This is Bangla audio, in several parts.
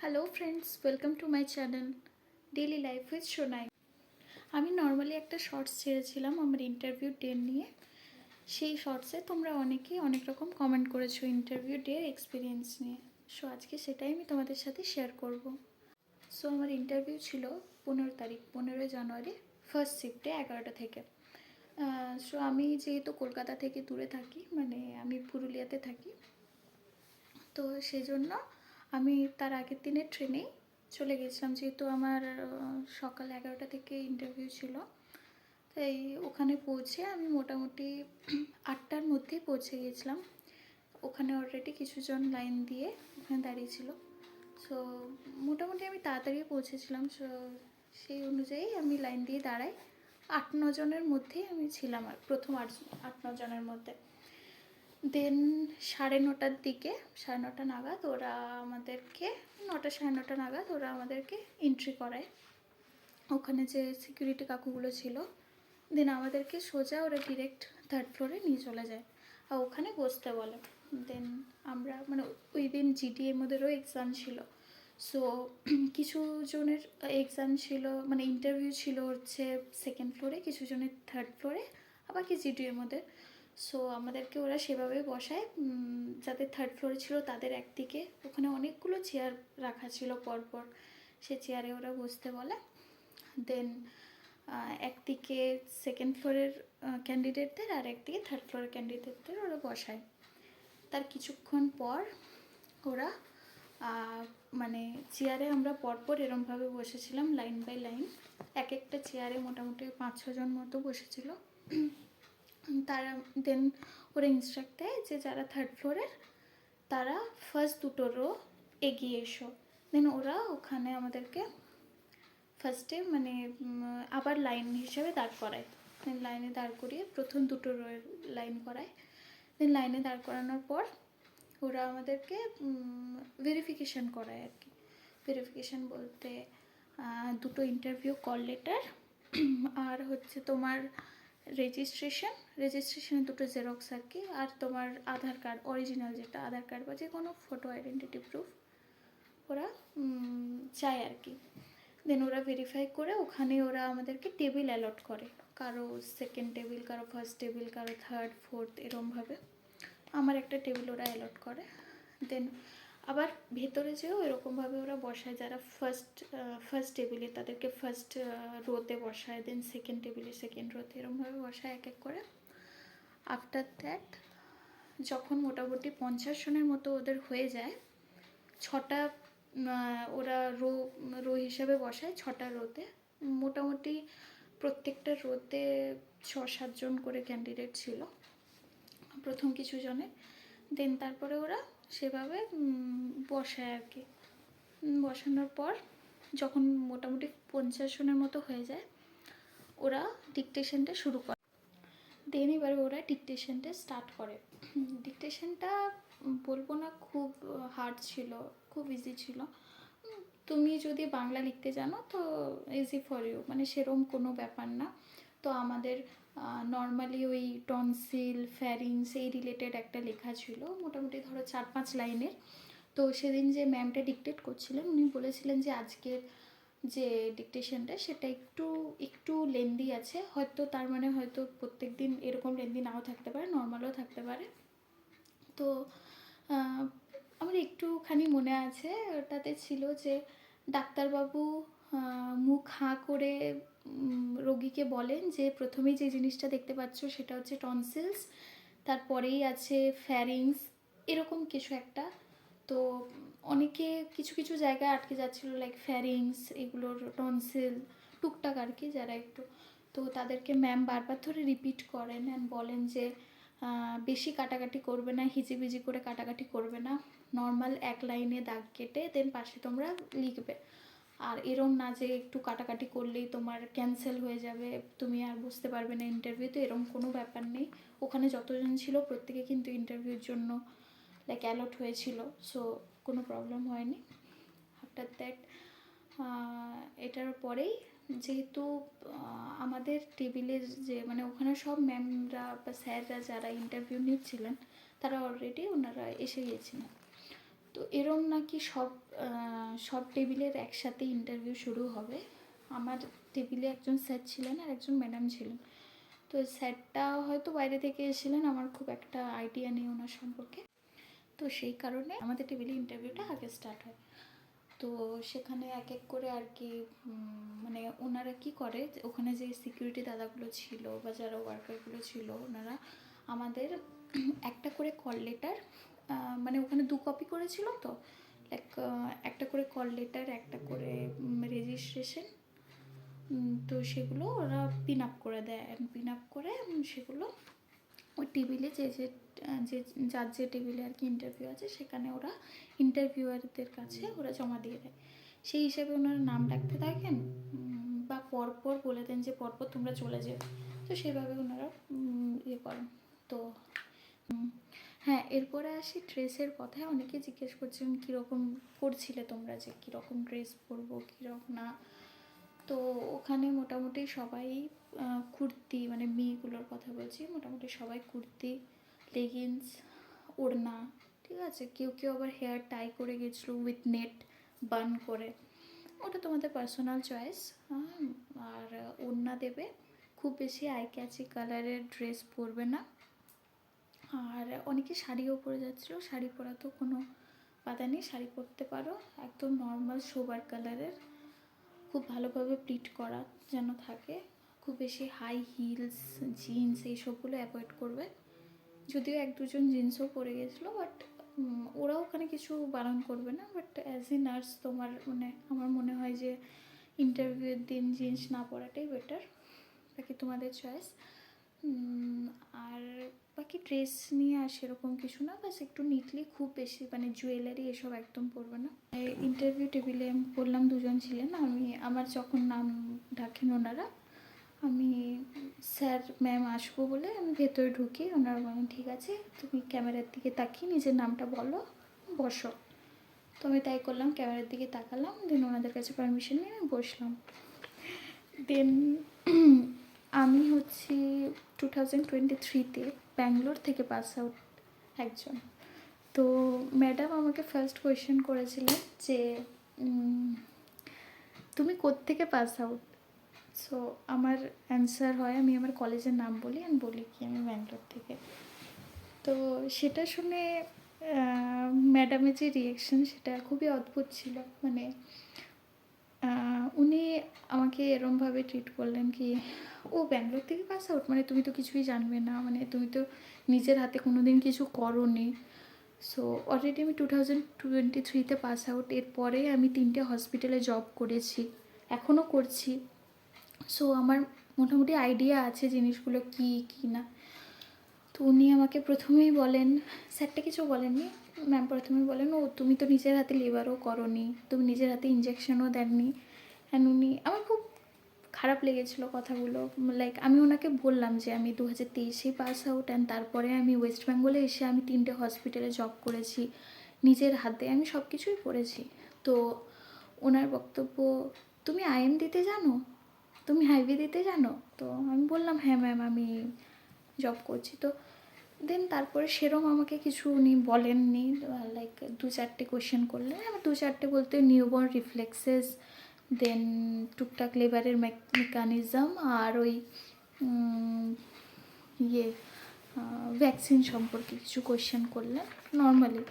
Hello friends, welcome to my channel daily life with Sonai. আমি নর্মালি একটা শর্টস ছেড়েছিলাম আমার ইন্টারভিউ ডে নিয়ে। সেই শর্টসে তোমরা অনেকেই অনেক রকম কমেন্ট করেছো ইন্টারভিউ ডে এক্সপিরিয়েন্স নিয়ে। সো আজকে সেটাই আমি তোমাদের সাথে শেয়ার করব। সো আমার ইন্টারভিউ ছিল 15 জানুয়ারি ফার্স্ট শিফটে 11টা থেকে। সো আমি যেহেতু কলকাতা থেকে দূরে থাকি, মানে আমি পুরুলিয়াতে থাকি, তো সেই জন্য আমি তার আগের দিনের ট্রেনেই চলে গেছিলাম, যেহেতু আমার সকাল 11টা থেকে ইন্টারভিউ ছিল। তাই ওখানে পৌঁছে আমি মোটামুটি 8টার মধ্যেই পৌঁছে গেছিলাম। ওখানে অলরেডি কিছুজন লাইন দিয়ে ওখানে দাঁড়িয়েছিল। সো মোটামুটি আমি তাড়াতাড়ি পৌঁছেছিলাম। সো সেই অনুযায়ী আমি লাইন দিয়ে দাঁড়াই। 8-9 জনের মধ্যেই আমি ছিলাম, আর প্রথম 8-9 জনের মধ্যে। দেন 9:30টার দিকে, 9:30 নাগাদ ওরা আমাদেরকে, 9টা 9:30 নাগাদ ওরা আমাদেরকে এন্ট্রি করায়। ওখানে যে সিকিউরিটি কাকুগুলো ছিল, দেন আমাদেরকে সোজা ওরা ডিরেক্ট 3rd ফ্লোরে নিয়ে চলে যায় আর ওখানে বসতে বলে। দেন আমরা মানে ওই দিন জিডিএমদেরও এক্সাম ছিল। সো কিছু জনের এক্সাম ছিল, মানে ইন্টারভিউ ছিল হচ্ছে 2nd ফ্লোরে, কিছু জনের 3rd ফ্লোরে, আবার কি জিডিএমদের। সো আমাদেরকে ওরা সেভাবে বসায়, যাদের 3rd ফ্লোরে ছিল তাদের একদিকে, ওখানে অনেকগুলো চেয়ার রাখা ছিল পরপর, সে চেয়ারে ওরা বসতে বলে। দেন একদিকে 2nd ফ্লোরের ক্যান্ডিডেটদের আর একদিকে 3rd ফ্লোরের ক্যান্ডিডেটদের ওরা বসায়। তার কিছুক্ষণ পর ওরা মানে চেয়ারে আমরা পরপর এরমভাবে বসেছিলাম লাইন বাই লাইন, এক একটা চেয়ারে মোটামুটি 5-6 জন মতো বসেছিল। তারা দেন ওরা ইনস্ট্রাক্ট দেয় যে যারা 3rd ফ্লোরের তারা ফার্স্ট 2টো রো এগিয়ে এসো। দেন ওরা ওখানে আমাদেরকে ফার্স্টে মানে আবার লাইন হিসেবে দাঁড় করায়। দেন লাইনে দাঁড় করিয়ে প্রথম 2টো রোয়ের লাইন করায়। দেন লাইনে দাঁড় করানোর পর ওরা আমাদেরকে ভেরিফিকেশান করায় আর কি। ভেরিফিকেশান বলতে 2টো ইন্টারভিউ কল লেটার আর হচ্ছে তোমার রেজিস্ট্রেশনের 2টো জেরক্স আর কি, আর তোমার আধার কার্ড অরিজিনাল, যেটা আধার কার্ড বা যে কোনো ফটো আইডেন্টিটি প্রুফ ওরা চায় আর কি। দেন ওরা ভেরিফাই করে ওখানে ওরা আমাদেরকে টেবিল অ্যালট করে, কারো 2nd টেবিল, কারো 1st টেবিল, কারো 3rd 4th এরমভাবে। আমার একটা টেবিল ওরা অ্যালট করে। দেন আবার ভেতরে যেও এরকমভাবে ওরা বসায়, যারা ফার্স্ট টেবিলে তাদেরকে ফার্স্ট রোতে বসায়, দেন 2nd টেবিলে 2nd রোতে, এরকমভাবে বসায় এক এক করে। আফটার দ্যাট যখন মোটামুটি 50 জনের মতো ওদের হয়ে যায়, 6টা ওরা রো হিসাবে বসায় 6টা রোতে। মোটামুটি প্রত্যেকটা রোতে 6-7 জন করে ক্যান্ডিডেট ছিল প্রথম কিছু জনে। দেন তারপরে ওরা সেভাবে বসায় আর কি। বসানোর পর যখন মোটামুটি 50 জনের মতো হয়ে যায়, ওরা ডিকটেশনটা শুরু করে। দেন এবার ওরা ডিকটেশনটা স্টার্ট করে। ডিকটেশনটা বলবো না খুব হার্ড ছিল, খুব ইজি ছিল। তুমি যদি বাংলা লিখতে জানো তো ইজি ফর ইউ, মানে সেরকম কোনো ব্যাপার না। তো আমাদের নর্মালি ওই টনসিল, ফ্যারিংস এই রিলেটেড একটা লেখা ছিল, মোটামুটি ধরো 4-5 লাইনের। তো সেদিন যে ম্যামটা ডিকটেট করছিলেন উনি বলেছিলেন যে আজকের যে ডিকটেশনটা সেটা একটু লেন্দি আছে, হয়তো তার মানে হয়তো প্রত্যেক দিন এরকম লেন্দি নাও থাকতে পারে, নর্মালও থাকতে পারে। তো আমার একটুখানি মনে আছে, ওটাতে ছিল যে ডাক্তারবাবু মুখ হাঁ করে রোগীকে বলেন যে প্রথমেই যে জিনিসটা দেখতে পাচ্ছ সেটা হচ্ছে টনসিলস, তারপরেই আছে ফ্যারিংস, এরকম কিছু একটা। তো অনেকে কিছু কিছু জায়গায় আটকে যাচ্ছিলো, লাইক ফ্যারিংস, এগুলোর টনসিল টুকটাক আর কি, যারা একটু। তো তাদেরকে ম্যাম বারবার ধরে রিপিট করেন অ্যান্ড বলেন যে বেশি কাটাকাটি করবে না, হিজিবিজি করে কাটাকাটি করবে না, নর্মাল এক লাইনে দাগ কেটে দেন পাশে তোমরা লিখবে। আর এরম না যে একটু কাটাকাটি করলেই তোমার ক্যান্সেল হয়ে যাবে, তুমি আর বুঝতে পারবে না ইন্টারভিউতে, এরম কোনো ব্যাপার নেই। ওখানে যতজন ছিল প্রত্যেকে কিন্তু ইন্টারভিউর জন্য লাইক অ্যালট হয়েছিল, সো কোনো প্রবলেম হয়নি। আফটার দ্যাট এটার পরেই যেহেতু আমাদের টেবিলের যে মানে ওখানে সব ম্যামরা বা স্যাররা যারা ইন্টারভিউ নিচ্ছিলেন তারা অলরেডি ওনারা এসে গিয়েছিলেন। তো এরম নাকি সব সব টেবিলের একসাথে ইন্টারভিউ শুরু হবে। আমার টেবিলে একজন স্যার ছিলেন আর একজন ম্যাডাম ছিলেন। তো স্যারটা হয়তো বাইরে থেকে এসেছিলেন, আমার খুব একটা আইডিয়া নেই ওনার সম্পর্কে। তো সেই কারণে আমাদের টেবিলে ইন্টারভিউটা আগে স্টার্ট হয়। তো সেখানে এক এক করে আর কি মানে ওনারা কি করে, ওখানে যে সিকিউরিটি দাদাগুলো ছিল বা যারা ওয়ার্কারগুলো ছিল, ওনারা আমাদের একটা করে কল লেটার, মানে ওখানে 2 কপি করেছিল, তো লাইক একটা করে কল লেটার, একটা করে রেজিস্ট্রেশন, তো সেগুলো ওরা পিন আপ করে দেয়। পিন আপ করে সেগুলো ওই টেবিলে যে যার যে টেবিলে আর কি ইন্টারভিউ আছে সেখানে ওরা ইন্টারভিউয়ারদের কাছে ওরা জমা দিয়ে দেয়। সেই হিসাবে ওনারা নাম ডাকতে থাকেন বা পরপর বলে দেন যে পরপর তোমরা চলে যাও। তো সেভাবে ওনারা ইয়ে করেন। তো হ্যাঁ, এরপরে আসি ড্রেসের কথায়। অনেকে জিজ্ঞেস করছেন কীরকম করছিলে তোমরা, যে কীরকম ড্রেস পরবো কীরকম না। তো ওখানে মোটামুটি সবাই কুর্তি, মানে মেয়েগুলোর কথা বলছি, মোটামুটি সবাই কুর্তি, লেগিংস, ওড়না, ঠিক আছে। কেউ কেউ আবার হেয়ার টাই করে গেছিলো উইথ নেট বান করে, ওটা তোমাদের পার্সোনাল চয়েস। আর ওড়না দেবে, খুব বেশি আই ক্যাচি কালারের ড্রেস পরবে না। আর অনেকে শাড়িও পরে যাচ্ছিলো, শাড়ি পরা তো কোনো বাধা নেই, শাড়ি পরতে পারো, একদম নর্মাল সোবার কালারের, খুব ভালোভাবে প্লিট করা যেন থাকে। খুব বেশি হাই হিলস, জিন্স এইসবগুলো অ্যাভয়েড করবে। যদিও 1-2জন জিন্সও পরে গেছিলো, বাট ওরা ওখানে কিছু বারণ করবে না। বাট অ্যাজ এ নার্স তোমার মানে আমার মনে হয় যে ইন্টারভিউয়ের দিন জিন্স না পরাটাই বেটার, বাকি তোমাদের চয়েস। আর বাকি ড্রেস নিয়ে আর সেরকম কিছু না, বাস একটু নিটলি, খুব বেশি মানে জুয়েলারি এসব একদম পরবে না। ইন্টারভিউ টেবিলে বললাম 2জন ছিলেন। আমার যখন নাম ডাকেন ওনারা, আমি স্যার ম্যাম আসবো বলে আমি ভেতরে ঢুকি। ওনারা বলেন ঠিক আছে, তুমি ক্যামেরার দিকে তাকিয়ে নিজের নামটা বলো, বসো। তো আমি তাই করলাম, ক্যামেরার দিকে তাকালাম, দেন ওনাদের কাছে পারমিশন নিয়ে আমি বসলাম। দেন আমি হচ্ছি 2023-তে ব্যাঙ্গালোর থেকে পাস আউট একজন। তো ম্যাডাম আমাকে ফার্স্ট কোয়েশ্চেন করেছিলেন যে তুমি কোত্থেকে পাস আউট। সো আমার অ্যান্সার হয়, আমি আমার কলেজের নাম বলি, আমি বলি কি আমি ব্যাঙ্গালোর থেকে। তো সেটা শুনে ম্যাডামের যে রিয়াকশন সেটা খুবই অদ্ভুত ছিল। মানে উনি আমাকে এরমভাবে ট্রিট করলেন কি, ও ব্যাঙ্গালোর থেকে পাস আউট, মানে তুমি তো কিছুই জানবে না, মানে তুমি তো নিজের হাতে কোনো দিন কিছু করোনি। সো অলরেডি আমি 2023-তে পাস আউট। এরপরে আমি 3টে হসপিটালে জব করেছি, এখনও করছি। সো আমার মোটামুটি আইডিয়া আছে জিনিসগুলো কী কী না। তো উনি আমাকে প্রথমেই বলেন, স্যারটা কিছু বলেননি, ম্যাম প্রথমেই বলেন, ও তুমি তো নিজের হাতে লেবারও করোনি, তুমি নিজের হাতে ইঞ্জেকশনও দেননি। অ্যান্ড উনি, আমার খুব খারাপ লেগেছিলো কথাগুলো। লাইক আমি ওনাকে বললাম যে আমি 2023-এই পাস আউট, অ্যান্ড তারপরে আমি ওয়েস্ট বেঙ্গলে এসে আমি 3টে হসপিটালে জব করেছি, নিজের হাতে আমি সব কিছুই করেছি। তো ওনার বক্তব্য, তুমি আইএম দিতে জানো, তুমি হাইওয়ে দিতে জানো। তো আমি বললাম হ্যাঁ ম্যাম আমি জব করছি। তো দেন তারপরে সেরম আমাকে কিছু উনি বলেননি, লাইক 2-4টে কোয়েশ্চেন করলেন। আমার 2-4টে বলতে নিউবর্ন রিফ্লেক্সেস, দেন টুকটাক লেবারের মেকানিজম, আর ওই ভ্যাকসিন সম্পর্কে কিছু কোয়েশ্চেন করলেন নর্মালি।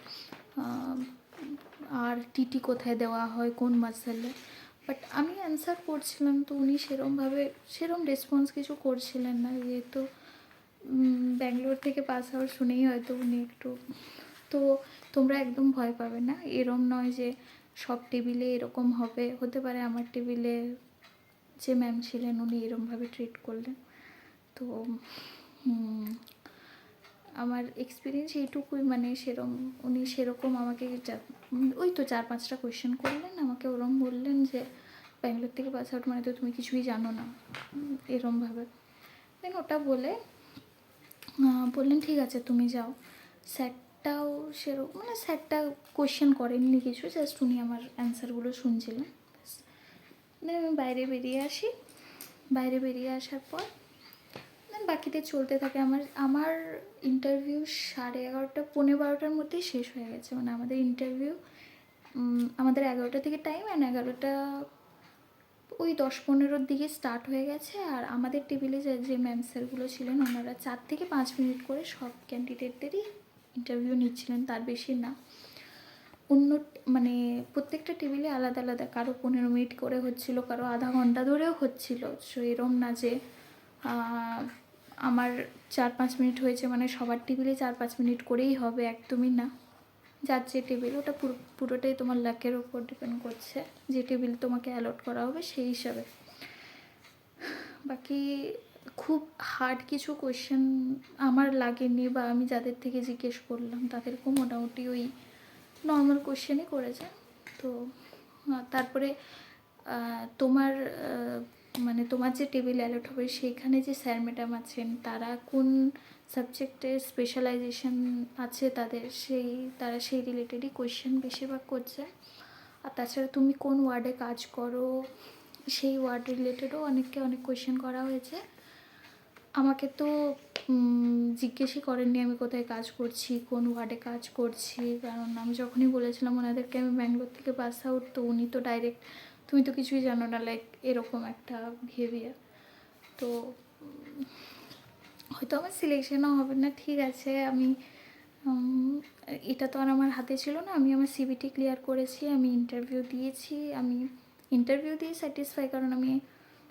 আর টিটি কোথায় দেওয়া হয়, কোন মাসেলে। বাট আমি অ্যান্সার করছিলাম, তো উনি সেরম রেসপন্স কিছু করছিলেন না। যেহেতু ব্যাঙ্গালোর থেকে পাস আউট শুনেই হয়তো উনি একটু, তো তোমরা একদম ভয় পাবে না। এরম নয় যে সব টেবিলে এরকম হবে, হতে পারে আমার টেবিলে যে ম্যাম ছিলেন উনি এরমভাবে ট্রিট করলেন। তো আমার এক্সপিরিয়েন্স এইটুকুই, মানে উনি সেরকম আমাকে ওই তো 4-5টা কোয়েশ্চেন করলেন, আমাকে ওরম বললেন যে ব্যাঙ্গালোর থেকে পাস আউট মানে তো তুমি কিছুই জানো না, এরমভাবে। দেন ওটা বলে বললেন ঠিক আছে তুমি যাও। স্যারটাও সেরকম, মানে স্যারটা কোয়েশ্চেন করেননি কিছু, জাস্ট উনি আমার অ্যান্সারগুলো শুনছিলেন। দেন আমি বাইরে বেরিয়ে আসি। বাইরে বেরিয়ে আসার পর দেন বাকিদের চলতে থাকে। আমার ইন্টারভিউ 11:30 পৌনে 12টার মধ্যেই শেষ হয়ে গেছে। মানে আমাদের ইন্টারভিউ আমাদের 11টা থেকে টাইম, অ্যান্ড 11টা ওই 10-15 দিকে স্টার্ট হয়ে গেছে। আর আমাদের টেবিলে যে ম্যাম স্যারগুলো ছিলেন ওনারা 4 থেকে 5 মিনিট করে সব ক্যান্ডিডেটদেরই ইন্টারভিউ নিচ্ছিলেন, তার বেশি না। অন্য মানে প্রত্যেকটা টেবিলে আলাদা আলাদা, কারো 15 মিনিট করে হচ্ছিল, কারো আধা ঘন্টা ধরেও হচ্ছিল। সো এরম না যে আমার 4-5 মিনিট হয়েছে মানে সবার টেবিলে 4-5 মিনিট করেই হবে, একদমই না। যার যে টেবিল, ওটা পুরোটাই তোমার লাকের ওপর ডিপেন্ড করছে, যে টেবিল তোমাকে অ্যালট করা হবে সেই হিসাবে। বাকি খুব হার্ড কিছু কোয়েশ্চেন আমার লাগেনি, বা আমি যাদের থেকে জিজ্ঞেস করলাম তাদেরকেও মোটামুটি ওই নর্মাল কোয়েশ্চেনই করেছে। তো তারপরে তোমার মানে তোমার যে টেবিল অ্যালট হবে সেইখানে যে স্যার ম্যাডাম আছেন তারা কোন সাবজেক্টের স্পেশালাইজেশন আছে তাদের, তারা সেই রিলেটেডই কোয়েশ্চেন বেশিরভাগ করছে। আর তাছাড়া তুমি কোন ওয়ার্ডে কাজ করো সেই ওয়ার্ড রিলেটেডও অনেক কোয়েশ্চেন করা হয়েছে। আমাকে তো জিজ্ঞেসই করেননি আমি কোথায় কাজ করছি, কোন ওয়ার্ডে কাজ করছি, কারণ আমি যখনই বলেছিলাম ওনাদেরকে আমি ব্যাঙ্গালোর থেকে পাস আউট, তো উনি তো ডাইরেক্ট তুমি তো কিছুই জানো না, লাইক এরকম একটা বিহেভিয়ার। তো হয়তো আমার সিলেকশনও হবে না, ঠিক আছে। আমি এটা তো আর আমার হাতে ছিল না, আমি আমার সিবিটি ক্লিয়ার করেছি, আমি ইন্টারভিউ দিয়েছি, আমি ইন্টারভিউ দিয়ে স্যাটিসফাই, কারণ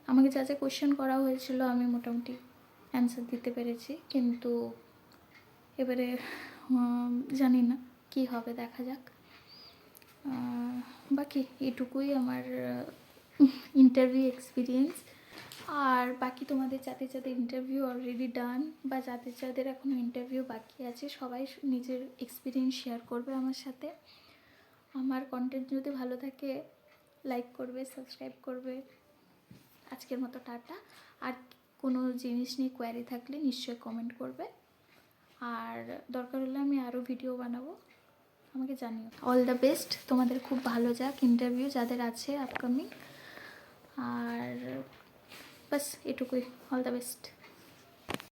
আমাকে যা যা কোয়েশ্চেন করা হয়েছিল আমি মোটামুটি অ্যান্সার দিতে পেরেছি। কিন্তু এবারে জানি না কি হবে, দেখা যাক। বাকি এটুকুই আমার ইন্টারভিউ এক্সপিরিয়েন্স। আর বাকি তোমাদের যাদের ইন্টারভিউ অলরেডি ডান, বা যাদের এখনও ইন্টারভিউ বাকি আছে, সবাই নিজের এক্সপিরিয়েন্স শেয়ার করবে আমার সাথে। আমার কন্টেন্ট যদি ভালো থাকে লাইক করবে, সাবস্ক্রাইব করবে। আজকের মতো টাটা। আর কোনো জিনিস নিয়ে কোয়ারি থাকলে নিশ্চয়ই কমেন্ট করবে, আর দরকার হলে আমি আরও ভিডিও বানাবো, আমাকে জানিও। অল দ্য বেস্ট, তোমাদের খুব ভালো যাক ইন্টারভিউ যাদের আছে আপকামিং। আর বাস এটুকুই, অল দ্য বেস্ট।